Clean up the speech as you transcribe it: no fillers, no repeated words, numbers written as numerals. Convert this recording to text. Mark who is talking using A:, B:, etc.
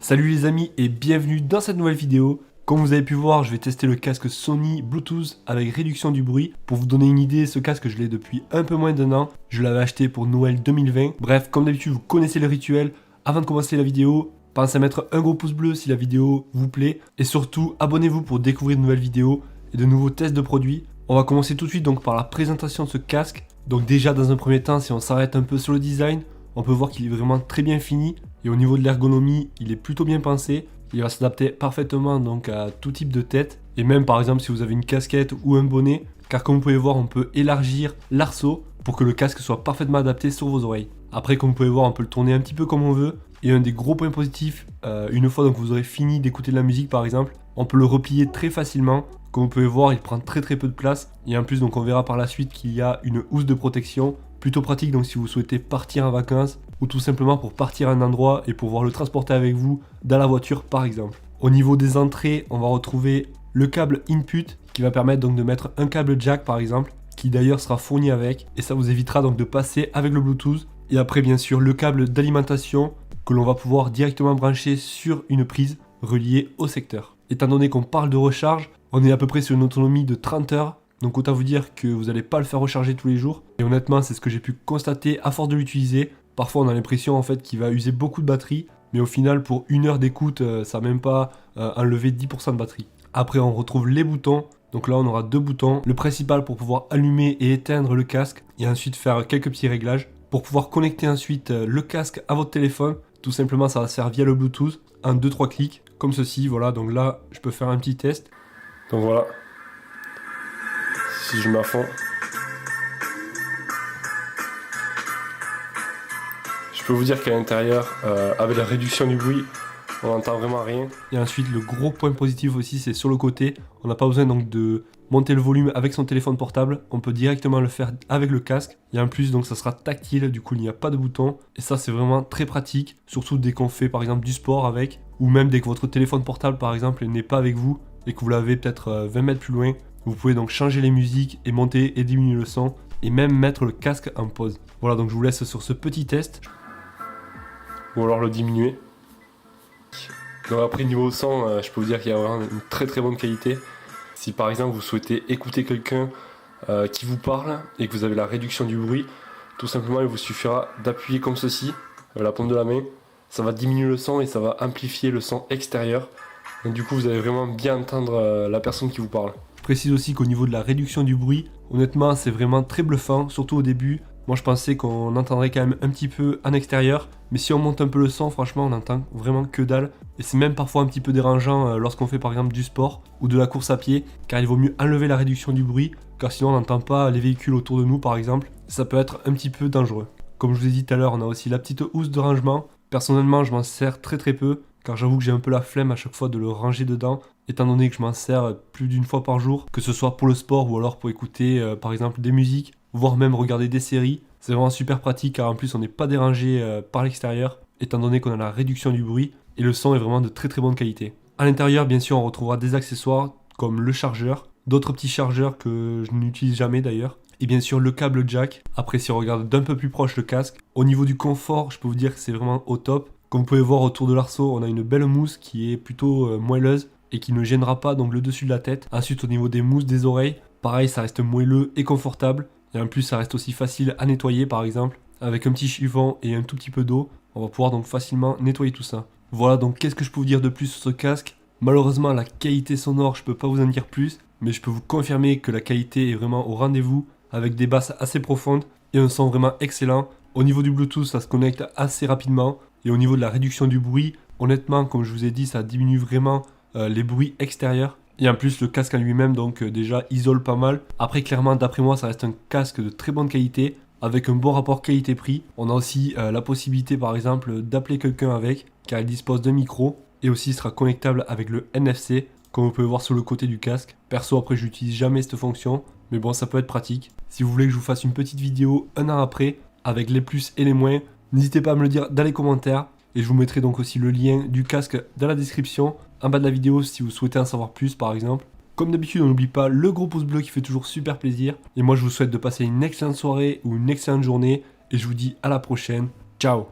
A: Salut les amis et bienvenue dans cette nouvelle vidéo. Comme vous avez pu voir, je vais tester le casque Sony Bluetooth avec réduction du bruit. Pour vous donner une idée, ce casque je l'ai depuis un peu moins d'un an. Je l'avais acheté pour Noël 2020. Bref, comme d'habitude, vous connaissez le rituel. Avant de commencer la vidéo, pensez à mettre un gros pouce bleu si la vidéo vous plaît. Et surtout, abonnez-vous pour découvrir de nouvelles vidéos et de nouveaux tests de produits. On va commencer tout de suite donc par la présentation de ce casque. Donc déjà dans un premier temps, si on s'arrête un peu sur le design, on peut voir qu'il est vraiment très bien fini. Et au niveau de l'ergonomie, il est plutôt bien pensé. Il va s'adapter parfaitement donc à tout type de tête. Et même par exemple si vous avez une casquette ou un bonnet. Car comme vous pouvez voir, on peut élargir l'arceau pour que le casque soit parfaitement adapté sur vos oreilles. Après, comme vous pouvez voir, on peut le tourner un petit peu comme on veut. Et un des gros points positifs, une fois donc vous aurez fini d'écouter de la musique par exemple, on peut le replier très facilement. Comme vous pouvez voir, il prend très peu de place. Et en plus, donc on verra par la suite qu'il y a une housse de protection. Plutôt pratique donc si vous souhaitez partir en vacances ou tout simplement pour partir à un endroit et pouvoir le transporter avec vous dans la voiture par exemple. Au niveau des entrées, on va retrouver le câble input qui va permettre donc de mettre un câble jack par exemple, qui d'ailleurs sera fourni avec, et ça vous évitera donc de passer avec le Bluetooth. Et après bien sûr le câble d'alimentation que l'on va pouvoir directement brancher sur une prise reliée au secteur. Étant donné qu'on parle de recharge, on est à peu près sur une autonomie de 30 heures. Donc autant vous dire que vous n'allez pas le faire recharger tous les jours. Et honnêtement, c'est ce que j'ai pu constater à force de l'utiliser. Parfois on a l'impression en fait qu'il va user beaucoup de batterie. Mais au final pour une heure d'écoute, ça n'a même pas enlevé 10% de batterie. Après on retrouve les boutons. Donc là on aura deux boutons. Le principal pour pouvoir allumer et éteindre le casque. Et ensuite faire quelques petits réglages. Pour pouvoir connecter ensuite le casque à votre téléphone. Tout simplement ça va se faire via le Bluetooth. En 2-3 clics comme ceci. Voilà, donc là je peux faire un petit test. Donc voilà. Si je mets à fond, je peux vous dire qu'à l'intérieur, avec la réduction du bruit, on n'entend vraiment rien. Et ensuite, le gros point positif aussi, c'est sur le côté. On n'a pas besoin donc de monter le volume avec son téléphone portable. On peut directement le faire avec le casque. Et en plus, donc ça sera tactile. Du coup, il n'y a pas de bouton. Et ça, c'est vraiment très pratique. Surtout dès qu'on fait par exemple du sport avec. Ou même dès que votre téléphone portable, par exemple, n'est pas avec vous. Et que vous l'avez peut-être 20 mètres plus loin. Vous pouvez donc changer les musiques et monter et diminuer le son et même mettre le casque en pause. Voilà, donc je vous laisse sur ce petit test. Ou alors le diminuer. Donc après niveau son, je peux vous dire qu'il y a vraiment une très bonne qualité. Si par exemple vous souhaitez écouter quelqu'un qui vous parle et que vous avez la réduction du bruit, tout simplement il vous suffira d'appuyer comme ceci, la paume de la main. Ça va diminuer le son et ça va amplifier le son extérieur. Donc du coup vous allez vraiment bien entendre la personne qui vous parle. Je précise aussi qu'au niveau de la réduction du bruit, honnêtement c'est vraiment très bluffant, surtout au début. Moi je pensais qu'on entendrait quand même un petit peu en extérieur, mais si on monte un peu le son, franchement on entend vraiment que dalle. Et c'est même parfois un petit peu dérangeant lorsqu'on fait par exemple du sport ou de la course à pied, car il vaut mieux enlever la réduction du bruit, car sinon on n'entend pas les véhicules autour de nous par exemple. Ça peut être un petit peu dangereux. Comme je vous ai dit tout à l'heure, on a aussi la petite housse de rangement. Personnellement je m'en sers très peu, car j'avoue que j'ai un peu la flemme à chaque fois de le ranger dedans, étant donné que je m'en sers plus d'une fois par jour, que ce soit pour le sport ou alors pour écouter par exemple des musiques, voire même regarder des séries. C'est vraiment super pratique car en plus on n'est pas dérangé par l'extérieur, étant donné qu'on a la réduction du bruit, et le son est vraiment de très bonne qualité. À l'intérieur bien sûr on retrouvera des accessoires comme le chargeur, d'autres petits chargeurs que je n'utilise jamais d'ailleurs, et bien sûr le câble jack. Après si on regarde d'un peu plus proche le casque, au niveau du confort je peux vous dire que c'est vraiment au top. Comme vous pouvez voir autour de l'arceau, on a une belle mousse qui est plutôt moelleuse et qui ne gênera pas donc le dessus de la tête. Ensuite au niveau des mousses des oreilles, pareil ça reste moelleux et confortable. Et en plus ça reste aussi facile à nettoyer par exemple. Avec un petit chiffon et un tout petit peu d'eau, on va pouvoir donc facilement nettoyer tout ça. Voilà, donc qu'est-ce que je peux vous dire de plus sur ce casque? Malheureusement la qualité sonore je peux pas vous en dire plus, mais je peux vous confirmer que la qualité est vraiment au rendez-vous, avec des basses assez profondes et un son vraiment excellent. Au niveau du Bluetooth ça se connecte assez rapidement. Et au niveau de la réduction du bruit, honnêtement, comme je vous ai dit, ça diminue vraiment les bruits extérieurs. Et en plus, le casque en lui-même, donc déjà, isole pas mal. Après, clairement, d'après moi, ça reste un casque de très bonne qualité, avec un bon rapport qualité-prix. On a aussi la possibilité, par exemple, d'appeler quelqu'un avec, car il dispose d'un micro. Et aussi, il sera connectable avec le NFC, comme vous pouvez voir sur le côté du casque. Perso, après, j'utilise jamais cette fonction, mais bon, ça peut être pratique. Si vous voulez que je vous fasse une petite vidéo un an après, avec les plus et les moins, n'hésitez pas à me le dire dans les commentaires, et je vous mettrai donc aussi le lien du casque dans la description, en bas de la vidéo si vous souhaitez en savoir plus par exemple. Comme d'habitude, on n'oublie pas le gros pouce bleu qui fait toujours super plaisir, et moi je vous souhaite de passer une excellente soirée ou une excellente journée, et je vous dis à la prochaine, ciao.